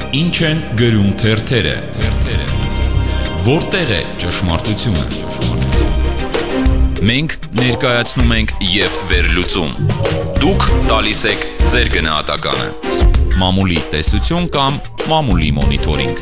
Ինչ են գրում թերթերը։ Որտեղ է ճշմարտությունը։ Մենք ներկայացնում ենք և վերլուծում։ Դուք տալիս եք ձեր գնահատականը։ Մամուլի տեսություն կամ մամուլի մոնիթորինգ։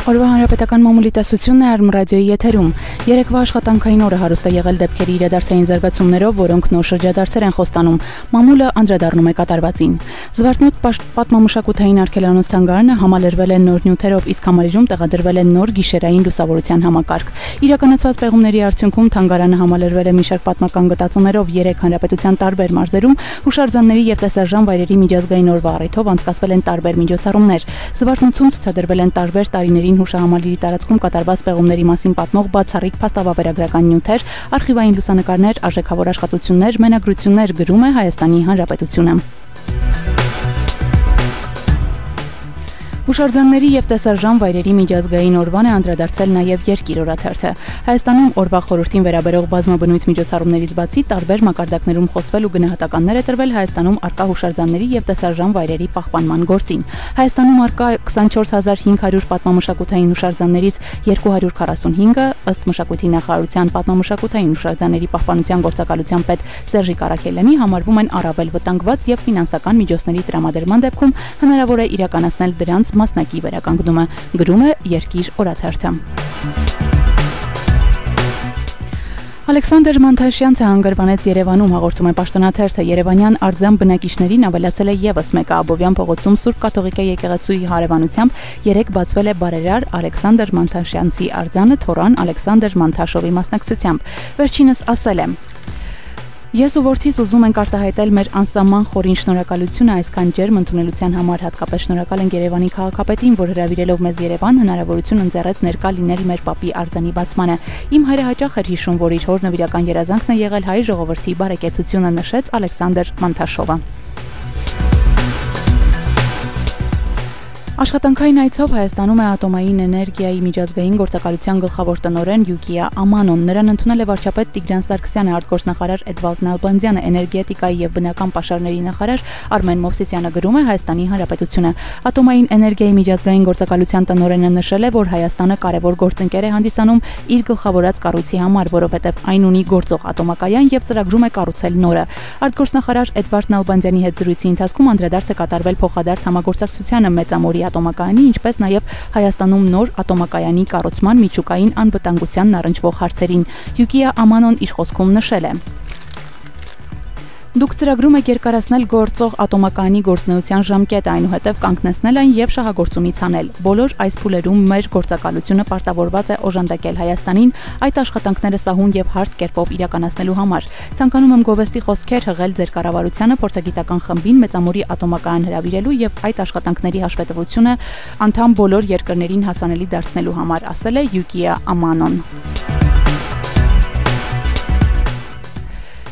Օրվա հանրապետական մամուլի տեսությունն է Արմ ռադիոյի եթերում։ Երեկվա աշխատանքային օրը հարուստ է եղել դեպքերի իրադարձային զարգացումներով, որոնք նոր շրջադարձեր են խոստանում։ Մամուլը անդրադառնում է կատարվածին։ Զվարթնոտ պատմամշակութային արգելանոց թանգարանը համալրվել է նոր նյութերով, իսկ համալիրում տեղադրվել է նոր գիշերային լուսավորության համակարգ։ Իրականացված պեղումների արդյունքում թանգարանը համալրվել է մի շարք պատմական գտածոներով 3 հանրապետության տարբեր մարզերում հուշարձանների եւ տեսարժան վայրերի միջազգային օրվա առիթով անցկացվել են տարբեր միջոցառումներ։ Զվարթնոցում ցուցադրվել են տարբեր տարիներին հուշահամալիրի տարածքում կատարված պեղումների մասին պատմող բացառիկ փաստավավերագրական նյութեր, արխիվային լուսանկարներ, արժեքավոր աշխատություններ, մենագրություններ, գրում է Հայաստանի Հանրապետությունը։ Հուշարձանների եւ տեսարժան վայրերի միջազգային օրվան է անդրադարձել նաեւ Երկիր օրաթերթը։ Հայաստանում օրվա խորհրդին վերաբերող բազմաբնույթ միջոցառումներից բացի տարբեր մակարդակներում խոսվել ու գնահատականներ է տրվել Հայաստանում արկա հուշարձանների եւ տեսարժան վայրերի պահպանման գործին։ Հայաստանում արկա 24500 պատմամշակութային հուշարձաններից 245-ը ըստ մշակույթի նախարարության պատմամշակութային հուշարձանների պահպանության գործակալության պետ Սերժիկ Արաքելյանի համարվում են առավել վտանգված եւ ֆինանսական միջոցների տրամադրման դեպքում հնարավոր է իրականացնել դրանց մասնակի վերականգնումը, գրում է Երկիր օրաթերթը։ Ալեքսանդր Մանթաշյանցը հանգրվանեց Երևանում, հաղորդում է Պաշտոնաթերթը։ Երևանյան արձան բնակիչներին ավելացել է եւս մեկը Աբովյան փողոցում Սուրբ Կաթողիկե եկեղեցուի հարևանությամբ 3 բացվել է բարերար Ալեքսանդր Մանթաշյանցի արձանը Թորան Ալեքսանդր Մանթաշովի մասնակցությամբ։ Վերջինս ասել է. Ես ու որդիս ուզում ենք արտահայտել մեր անսահման խորին շնորհակալությունը այսքան ջերմ ընդունելության համար, հատկապես շնորհակալ ենք Երևանի քաղաքապետին, որ հրավիրելով մեզ Երևան հնարավորություն ընձեռեց ներկա լինել մեր պապի արձանի բացմանը։ Իմ հայրը հաճախ էր հիշում, որ իր հոր նվիրական երազանքն է եղել հայ ժողովրդի բարեկեցությունը, նշեց Ալեքսանդր Մանթաշովը։ Աշխատանքային այցով Հայաստանում է ատոմային էներգիայի միջազգային գործակալության գլխավոր տնօրեն Յուկիա Ամանոն։ Նրան ընդունել է վարչապետ Տիգրան Սարգսյանը, արտգործնախարար Էդվարդ Նալբանդյանը, էներգետիկայի եւ բնական պաշարների նախարար Արմեն Մովսիսյանը, գրում է Հայաստանի Հանրապետությունը։ Ատոմային էներգիայի միջազգային գործակալության տնօրենը նշել է, որ Հայաստանը կարևոր գործընկեր է հանդիսանում իր գլխավորած կառույցի համար, որովհետեւ այն ունի գործող ատոմակայան եւ ծրագրում է կառուցել նորը։ Արտգործնախարար Էդվարդ Նալբանդյանի հետ զրույցի ընթացքում անդրադարձ է կատարվել փոխադարձ համագործակցությանը Մեծամորի ատոմակայանի, ինչպես նաև Հայաստանում նոր ատոմակայանի կառուցման միջուկային անվտանգությանն առնչվող հարցերին։ Յուկիա Ամանոն իր խոսքում նշել է. Դուք ծրագրում եք երկարացնել գործող ատոմակայանի գործունեության ժամկետը, այնուհետև կանգնեցնել այն եւ շահագործումից անել։ Բոլոր այս փուլերում մեր գործակալությունը պարտավորված է օժանդակել Հայաստանին այդ աշխատանքները սահուն եւ հարթ կերպով իրականացնելու համար։ Ցանկանում եմ գովեստի խոսքեր հղել ձեր կառավարությանը փորձագիտական խմբին Մեծամորի ատոմակայան հրավիրելու եւ այդ աշխատանքների հաշվետվությունը անդամ բոլոր երկրներին հասանելի դարձնելու համար, ասել է Յուկիա Ամանոն։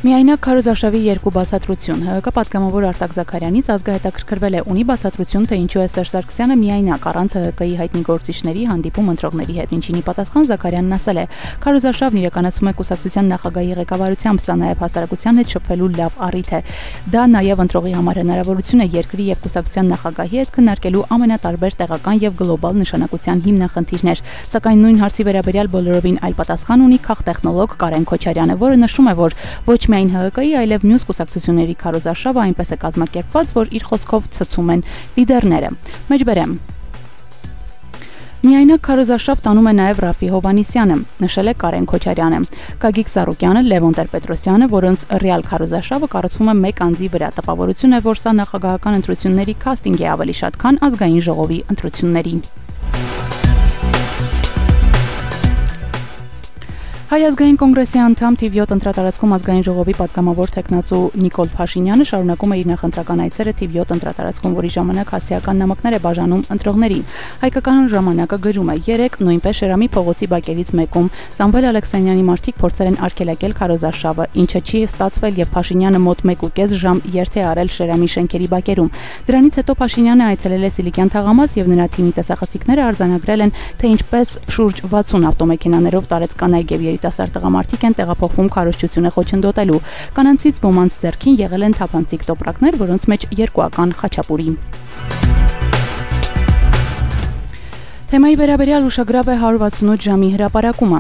Միայնակ քարոզարշավի 2 բացատրություն։ ՀՀԿ պատգամավոր Արտակ Զաքարյանից ազգը հետաքրքրվել է, ունի բացատրություն, թե ինչու է Սերժ Սարգսյանը միայնակ առանց ՀՀԿ-ի հայտնի գործիչների հանդիպում ընտրողների հետ, ինչինի պատասխան Զաքարյանն ասել է. Քարոզարշավն իրականացում է կուսակցության նախագահի ղեկավարությամբ, սա նաև հասարակության հետ շփվելու լավ առիթ է։ Դա նաև ընտրողի համար հնարավորություն է երկրի եւ կուսակցության նախագահի հետ քննարկելու ամենատարբեր տեղական եւ գլոբալ նշանակության հիմնախնդիրներ։ Սակայն նույն հարցի վերաբերյալ բոլորովին այլ պատասխան ունի քաղտեխնոլոգ Կարեն Քոչարյանը, որը նշում է, որ ոչ միայն ՀՀԿ-ի, այլև մյուս կուսակցությունների քարոզարշավը այնպես է կազմակերպված, որ իր խոսքով ցցում են լիդերները։ Մեջբերեմ Միայնակ քարոզարշավ տանում է նաև Ռաֆի Հովանիսյանը, նշել է Կարեն Քոչարյանը։ Գագիկ Սարոկյանը, Լևոն Տեր-Պետրոսյանը, որոնց ռեալ քարոզարշավը կառուցվում է մեկ անձի վրա, տպավորություն է, որ սա նախագահական ընտրությունների քաստինգ է ավելի շատ, քան ազգային ժողովի ընտրությունների։ Հայ ազգային կոնգրեսի անդամ թիվ 7 ընտրատարածքում ազգային ժողովի պատգամավոր տեխնացու Նիկոլ Փաշինյանը շարունակում է իր նախընտրական այցերը թիվ 7 ընտրատարածքում, որի ժամանակ հասարակական նամակներ է բաժանում ընտրողներին։ Հայկական ժամանակը գրում է. 3 նույնպես Շերամի փողոցի բակերից մեկում Սամվել Ալեքսանյանի մարդիկ փորձել են արգելակել քարոզարշավը, ինչը չի ստացվել եւ Փաշինյանը մոտ 1.5 ժամ երթ է արել Շերամի շենքերի բակերում։ Դրանից հետո Փաշինյանը այցելել է Սիլիկյան թաղամաս եւ նրա թիմի տեսախցիկները արձանագրել են, թե ինչպես շուրջ 60 ավտոմեքենաներով տարեց կանայք եւ երիտասարդ տղամարդիկ են տեղափոխվում քարոզչությունը խոչընդոտելու։ Կանանցից ոմանց ձեռքին եղել են թափանցիկ տոպրակներ, որոնց մեջ 2-ական խաչապուրի։ Թեմայի վերաբերյալ ուշագրավ է 168 ժամի հրապարակումը։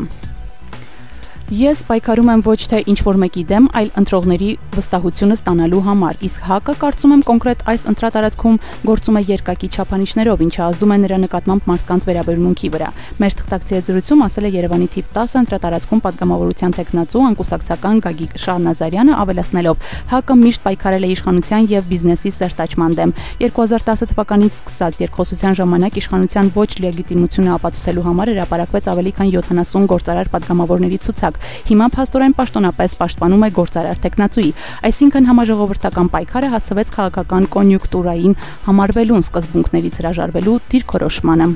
Ես պայքարում եմ ոչ թե ինչ-որ մեկի դեմ, այլ ընտրողների վստահությունը ստանալու համար, իսկ ՀԱԿ-ը կարծում եմ կոնկրետ այս ընտրատարածքում գործում է երկակի չափանիշներով, ինչը ազդում է նրա նկատմամբ մարդկանց վերաբերմունքի վրա։ Մեր թղթակցի հետ զրույցում ասել է Երևանի թիվ 10 ընտրատարածքում падգամավորության տեխնացու անկուսակցական Գագիկ Շահնազարյանը, ավելացնելով. ՀԱԿ-ը միշտ պայքարել է իշխանության եւ բիզնեսի սերտաճման դեմ։ 2010 թվականից սկսած երկխոսության ժամանակ իշխանության ոչ լեգիտիմությունը ապացուցելու համար հրապարակվեց ավելի քան 70 գործարար падգամավորների ցուցակ։ Հիմա փաստորեն պաշտոնապես պաշտպանում է գործարար տեխնացուի, այսինքն համաժողովրդական պայքարը հասցվեց քաղաքական կոնյունկտուրային համարվելուն, սկզբունքներից հրաժարվելու դիրքորոշմանը։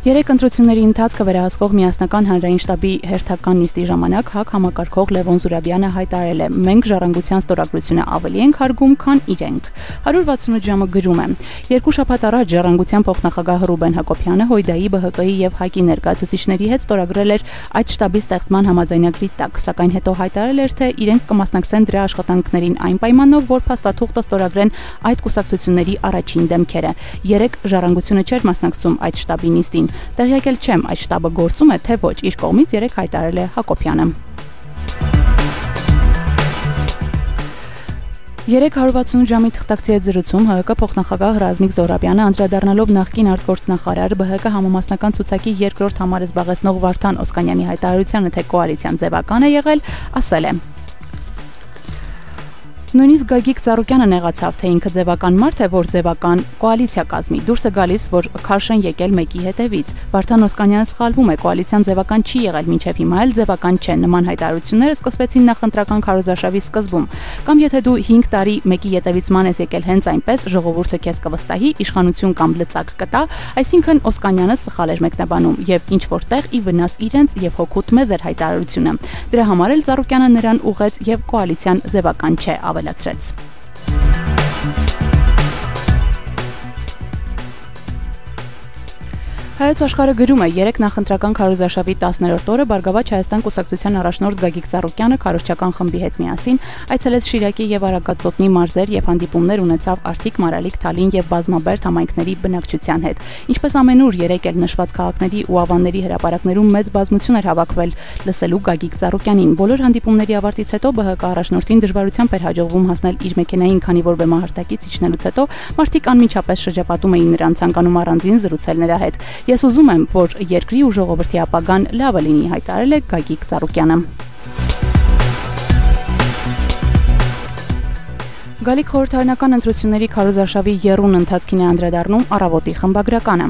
Երեք ընտրությունների ընթացքը վերահսկող միասնական հանրային շտաբի հերթական նիստի ժամանակ ՀԱԿ համակարգող Լևոն Զուրաբյանը հայտարարել է. «Մենք ժառանգության ստորագրությունը ավելի ենք հարգում, քան իրենք»։ 168 ժամը գրում է. Երկու շաբաթ առաջ ժառանգության փոխնախագահ Ռուբեն Հակոբյանը ՀՅԴ-ի, ԲՀԿ-ի եւ ՀԱԿ-ի ներկայացուցիչների հետ ստորագրել էր այդ շտաբի ստեղծման համաձայնագրի տակ, սակայն հետո հայտարարել էր, թե իրենք կմասնակցեն դրա աշխատանքներին այն պայմանով, որ փաստաթուղթը ստորագրեն այդ կուսակցությունների առաջին դեմքերը։ Երեք ժառանգությունը չէր մասնակցում այդ շտաբի նիստին։ Տեղյակ էլ չեմ, այդ շտաբը գործում է, թե ոչ, իր կողմից երեք հայտարարել է Հակոբյանը։ 368 ժամի թղթակցի հետ զրույցում ՀՀԿ փոխնախագահ Ռազմիկ Զոհրաբյանը անդրադառնալով նախկին արտգործնախարար ԲՀԿ համամասնական ցուցակի երկրորդ համարը զբաղեցնող Վարդան Օսկանյանի հայտարարությանը, թե կոալիցիան ձևական է եղել, ասել է. Նույնիսկ Գագիկ Ծառուկյանը նեղացավ, թե ինքը ձևական մարդ է, որ ձևական կոալիցիա կազմի։ Դուրս է գալիս, որ քաշ են եկել մեկի հետևից։ Վարդան Օսկանյանը սխալվում է, կոալիցիան ձևական չի եղել, մինչև հիմա էլ ձևական չեն։ Նման հայտարարությունները սկսվեցին նախընտրական քարոզարշավի սկզբում։ Կամ եթե դու 5 տարի մեկի հետևից ման ես եկել հենց այնպես, ժողովուրդը քեզ կվստահի, իշխանություն կամ լծակ կտա, այսինքն Օսկանյանը սխալ էր մեկնաբանում եւ ինչ որտեղ ի վնաս իրենց եւ հոգուտ մեզ էր հայտարարությունը։ Դրա համար էլ Ծառուկյանը նրան ուղեց եւ կոալիցիան ձևական չէ ավելացրեց։ Հայոց աշխարհը գրում է. երեք նախընտրական քարոզարշավի 10-րդ օրը Բարգավաճ Հայաստան կուսակցության առաջնորդ Գագիկ Ծառուկյանը քարոզչական խմբի հետ միասին այցելեց Շիրակի եւ Արագածոտնի մարզեր եւ հանդիպումներ ունեցավ Արթիկ, Մարալիկ, Թալին եւ Բազմաբերդ համայնքների բնակչության հետ։ Ինչպես ամենուր երեք էլ նշված քաղաքների ու ավանների հրապարակներում մեծ բազմություն էր հավաքվել լսելու Գագիկ Ծառուկյանին։ Բոլոր հանդիպումների ավարտից հետո ԲՀԿ առաջնորդին դժվարությամբ էր հաջողվում հասնել իր մեքենային, քանի որ բեմահարտակից իջնելուց հետո մարդիկ անմիջապես շրջապատում էին նրան, ցանկանում առանձին զրուցել նրա հետ։ Ես ուզում եմ, որ երկրի ու ժողովրդի ապագան լավը լինի, հայտարարել է Գագիկ Ծառուկյանը։ Գալիք խորհրդարանական ընտրությունների քարոզարշավի եռուն ընթացքին է անդրադառնում Առավոտի խմբագրականը։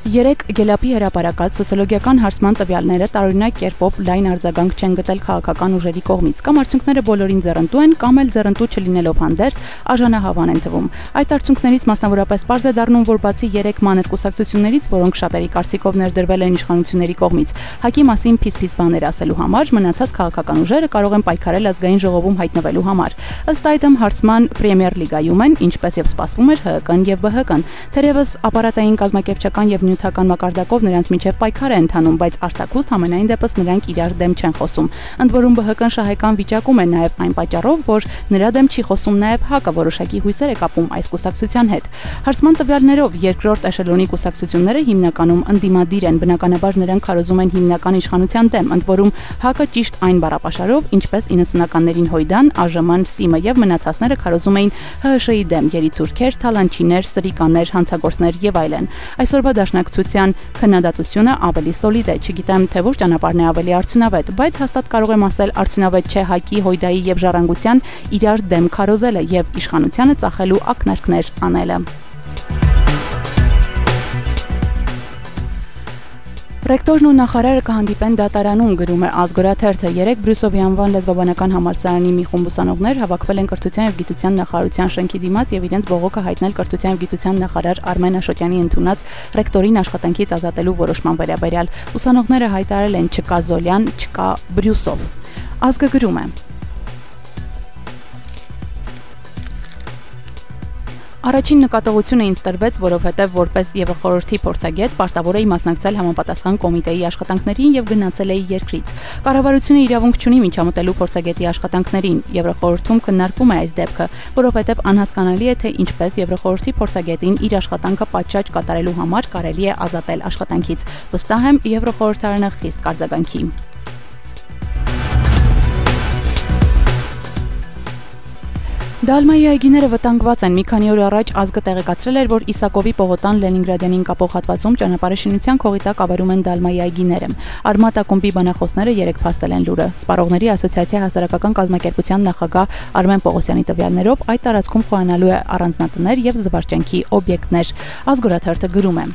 Երեք Գելապի հրապարակած սոցիոլոգիական հարցման տվյալները տարօրինակ կերպով լայն արձագանք չեն գտել քաղաքական ուժերի կողմից, կամ արդյունքները բոլորին ձեռնտու են, կամ էլ ձեռնտու չլինելով հանդերձ արժանահավան են թվում։ Այդ արդյունքներից մասնավորապես պարզ է դառնում, որ բացի երեք մանր կուսակցություններից, որոնք շատերի կարծիքով ներդրվել են իշխանությունների կողմից, ՀԱԿ-ի մասին փիս-փիս բաներ ասելու համար, մնացած քաղաքական ուժերը կարող են պայքարել ազգային ժողովում հայտնվելու համար։ Ըստ այդմ հարցման Պրեմիեր լիգայում են, ինչպես եւ սպասվում էր, ՀՀԿ-ն եւ ԲՀԿ-ն։ Թերևս ապարատային կազմակերպչական եւ նյութական մակարդակով նրանց միջև պայքար է ընթանում, բայց արտաքուստ համենայն դեպս նրանք իրար դեմ չեն խոսում։ Ընդ որում ԲՀԿ-ն շահեկան վիճակում է նաեւ այն պատճառով, որ նրա դեմ չի խոսում նաեւ ՀԱԿ-ը, որոշակի հույսեր է կապում այս կուսակցության հետ։ Հարցման տվյալներով երկրորդ էշելոնի կուսակցությունները հիմնականում ընդդիմադիր են, բնականաբար նրանք քարոզում են հիմնական իշխանության դեմ, ընդ որում ՀԱԿ-ը ճիշտ այն բառապաշարով, ինչպես 90-ականներին Հույդան, ԱԺՄ-ն, ՍԻՄ-ը եւ մնացածները քարոզում էին ՀՀՇ-ի դեմ՝ երիտուրքեր, թալանչիներ, սրիկաներ, հանցագործներ եւ այլն։ Այսօրվա դաշնակցության քննադատությունը ավելի սոլիդ է, չգիտեմ, թե որ ճանապարհն է ավելի արդյունավետ, բայց հաստատ կարող եմ ասել, արդյունավետ չէ ՀԱԿ-ի, Հույդայի եւ Ժառանգության իրար դեմ քարոզելը եւ իշխանությանը ծախելու ակնարկներ անելը։ Ռեկտորն ու նախարարը կհանդիպեն դատարանում, գրում է Ազգորաթերթը։ Երեք Բրյուսովի անվան լեզվաբանական համալսարանի մի խումբ ուսանողներ հավաքվել են կրթության եւ գիտության նախարարության շենքի դիմաց եւ իրենց բողոքը հայտնել կրթության եւ գիտության նախարար Արմեն Աշոտյանի ընդունած ռեկտորին աշխատանքից ազատելու որոշման վերաբերյալ։ Ուսանողները հայտարարել են չկա Զոլյան, չկա Բրյուսով։ Ազգը գրում է. Առաջին նկատողությունը ինձ տրվեց, որովհետև որպես Եվրոխորհրդի փորձագետ պարտավոր էի մասնակցել համապատասխան կոմիտեի աշխատանքներին եւ գնացել էի երկրից։ Կառավարությունը իրավունք չունի միջամտելու փորձագետի աշխատանքներին։ Եվրոխորհրդում քննարկվում է այս դեպքը, որովհետև անհասկանալի է, թե ինչպես Եվրոխորհրդի փորձագետին իր աշխատանքը պատշաճ կատարելու համար կարելի է ազատել աշխատանքից։ Վստահ եմ, Եվրոխորհրդարանը խիստ կարձագանքի։ Դալմայի այգիները վտանգված են։ Մի քանի օր առաջ ազգը տեղեկացրել էր, որ Իսակովի պողոտան Լենինգրադյանին կապող հատվածում ճանապարհաշինության քողի տակ ավերում են Դալմայի այգիները։ Արմատ ակումբի բանախոսները երեկ փաստել են լուրը։ Սպառողների ասոցիացիա հասարակական կազմակերպության նախագահ Արմեն Պողոսյանի տվյալներով այդ տարածքում խոյանալու է առանձնատներ եւ զվարճանքի օբյեկտներ։ Ազգորաթերթը գրում է.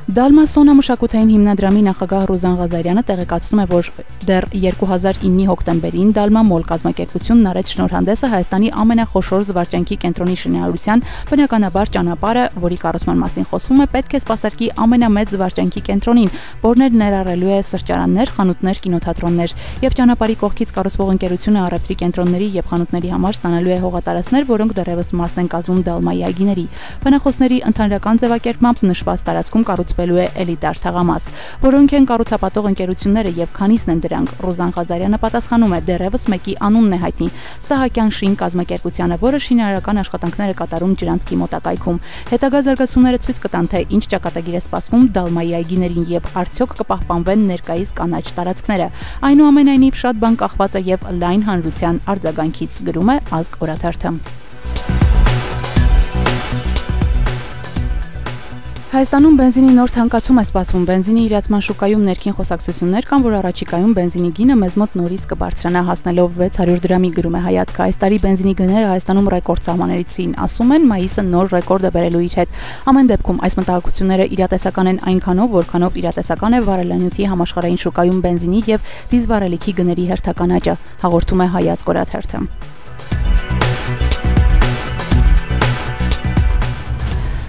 Դալմա սոնամշակութային հիմնադրամի նախագահ Ռուզան Ղազարյանը տեղեկացնում է, որ դեռ 2009-ի հոկտեմբերին Դալմա մոլ կազմակերպությունն արեց շնորհանդեսը Հայաստանի ամենախոշոր զվարճանքի կենտրոնի շինարարության, բնականաբար ճանապարհը, որի կառուցման մասին խոսվում է, պետք է սպասարկի ամենամեծ զվարճանքի կենտրոնին, որն ներառելու է սրճարաններ, խանութներ, կինոթատրոններ, եւ ճանապարհի կողքից կառուցվող ընկերությունը առևտրի կենտրոնների եւ խանութների համար ստանալու է հողատարածքներ, որոնք դեռևս մասն են կազմում Դալմայի այգիների։ Բանախոսների ընդհանրական ձևակերպմամբ նշված տարածքում կառուցվելու է էլիտար թաղամաս, որոնք են կառուցապատող ընկերությունները եւ քանիսն են դրանք։ Ռուզան Ղազարյանը պատասխանում է, դեռևս մեկի անունն է հայտնի՝ Սահակյան շին կազմակերպությանը, որը շինարարական աշխատանքներ է կատարում Ջրանցքի մոտակայքում։ Հետագա զարգացումները ցույց կտան, թե ինչ ճակատագիր է սպասվում Դալմայի այգիներին եւ արդյոք կպահպանվեն ներկայիս կանաչ տարածքները։ Այնուամենայնիվ շատ բան կախված է եւ լայն հանրության արձագանքից, գրում է Ազգ օրաթերթը։ Հայաստանում բենզինի նոր թանկացում է սպասվում։ Բենզինի իրացման շուկայում ներքին խոսակցություններ կան, որ առաջիկայում բենզինի գինը մեզ մոտ նորից կբարձրանա, հասնելով 600 դրամի, գրում է Հայացքը։ Այս տարի բենզինի գները Հայաստանում ռեկորդ սահմաններից էին, ասում են, մայիսը նոր ռեկորդ է բերելու իր հետ։ Ամեն դեպքում այս մտահոգությունները իրատեսական են այնքանով, որքանով իրատեսական է վարելանյութի համաշխարհային շուկայում բենզինի եւ դիզվառելիքի գների հերթական աճը, հաղորդում է Հայացք օրաթերթը։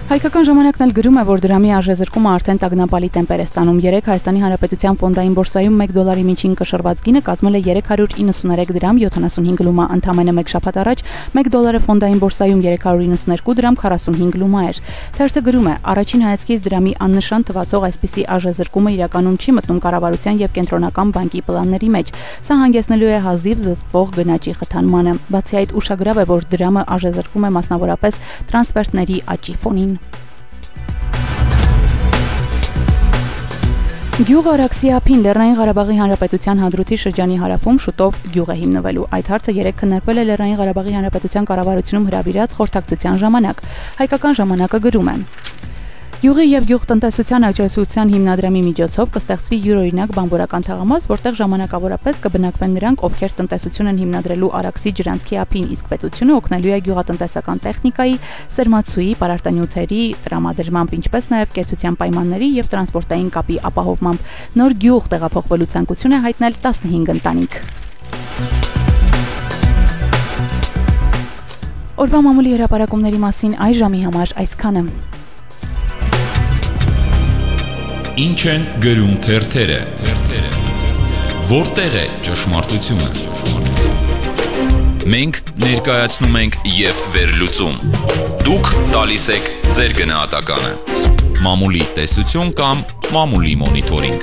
Հայկական ժամանակն էլ գրում է, որ դրամի արժեզրկումը արդեն տագնապալի տեմպեր է ստանում։ Երեկ Հայաստանի Հանրապետության ֆոնդային բորսայում 1 դոլարի միջին կշռված գինը կազմել է 393 դրամ 75 լումա, ընդամենը մեկ շաբաթ առաջ 1 դոլարը ֆոնդային բորսայում 392 դրամ 45 լումա էր։ Թերթը գրում է. առաջին հայացքից դրամի աննշան թվացող այսպիսի արժեզրկումը իրականում չի մտնում կառավարության եւ կենտրոնական բանկի պլանների մեջ։ Սա հանգեցնելու է հազիվ զսպվող գնաճի խթանմանը։ Բացի այդ, ուշագրավ է, որ դրամը արժեզրկում է մասնավորապես տրանսֆերտների աճի ֆոնին։ Գյուղ Արաքսի ափին Լեռնային Ղարաբաղի Հանրապետության Հադրութի շրջանի հարավում շուտով գյուղ է հիմնվելու։ Այդ հարցը երեկ քննարկվել է Լեռնային Ղարաբաղի Հանրապետության կառավարությունում հրավիրած խորհրդակցության ժամանակ։ Հայկական ժամանակը գրում է. Գյուղի եւ գյուղտնտեսության աջակցության հիմնադրամի միջոցով կստեղծվի յուրօրինակ բանվորական թաղամաս, որտեղ ժամանակավորապես կբնակվեն նրանք, ովքեր տնտեսություն են հիմնադրելու Արաքսի Ջրանցքի ափին, իսկ պետությունը օգնելու է գյուղատնտեսական տեխնիկայի, սերմացուի, պարարտանյութերի տրամադրմամբ, ինչպես նաեւ կեցության պայմանների եւ տրանսպորտային կապի ապահովմամբ։ Նոր գյուղ տեղափոխվելու ցանկություն է հայտնել 15 ընտանիք։ Օրվա մամուլի հրապարակումների մասին այս ժամի համար այսքանը։ Ինչ են գրում թերթերը։ Որտեղ է ճշմարտությունը։ Մենք ներկայացնում ենք եւ վերլուծում։ Դուք տալիս եք ձեր գնահատականը։ Մամուլի տեսություն կամ մամուլի մոնիթորինգ։